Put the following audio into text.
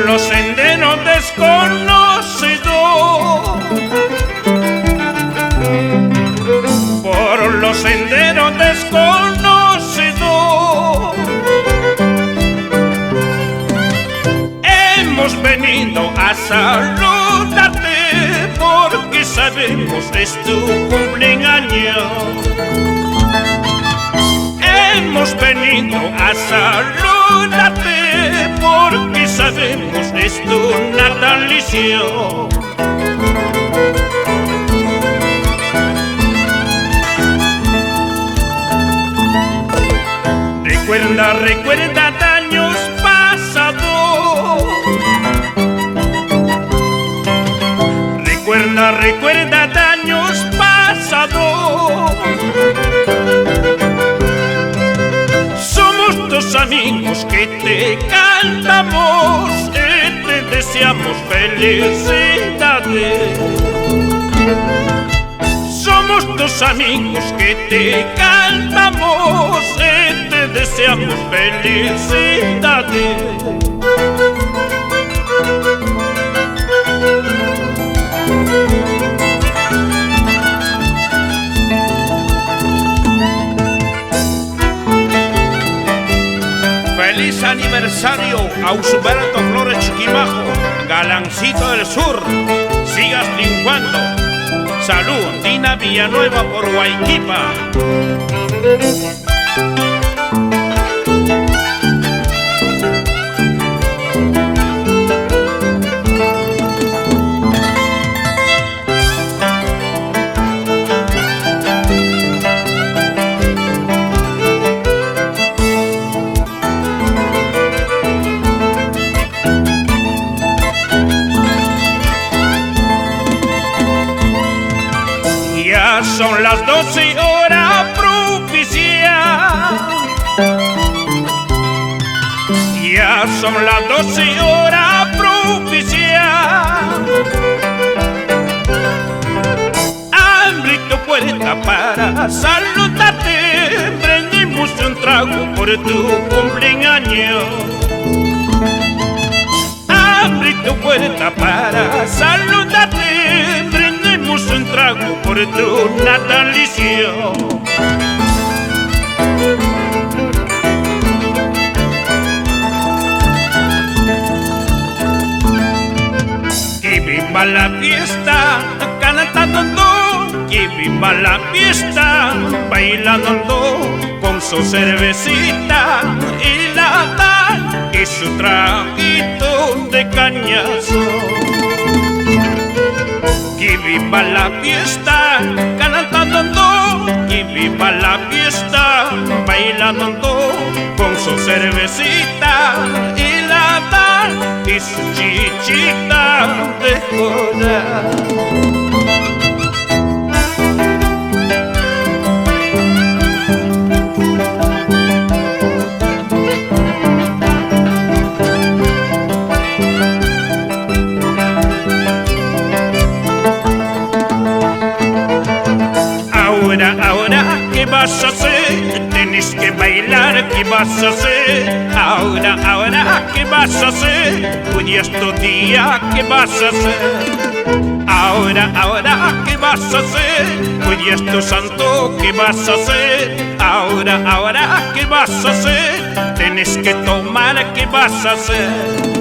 Los senderos desconocidos, por los senderos desconocidos, hemos venido a saludarte porque sabemos es tu cumpleaños. Hemos venido a saludarte porque sabemos es tu natalicio. Recuerda, recuerda años pasados. Recuerda, recuerda años pasados. Somos dos amigos que te cantamos y te deseamos felicidades. Somos dos amigos que te cantamos y te deseamos felicidades. Feliz aniversario a Usberto Flores Chiquimajo, galancito del sur, sigas triunfando. Salud, Dina Villanueva por Guayquipa. Ya son las 12 horas propicias. Ya son las 12 horas propicias. Abre tu puerta para saludarte. Prendimos un trago por tu cumpleaños. Abre tu puerta para saludarte. Un trago por tu natalicio. Que viva la fiesta, cantando, que viva la fiesta, bailando con su cervecita y la tal y su traguito de cañazo. Que viva la fiesta, cantando, que viva la fiesta, bailando con su cervecita y la tal y su chichita de joda. Ahora, ¿qué vas a hacer? Tienes que bailar, ¿qué vas a hacer? Ahora, ¿qué vas a hacer? Hoy es tu día, ¿qué vas a hacer? Ahora, ¿qué vas a hacer? Hoy es tu santo, ¿qué vas a hacer? Ahora, ¿qué vas a hacer? Tienes que tomar, ¿qué vas a hacer?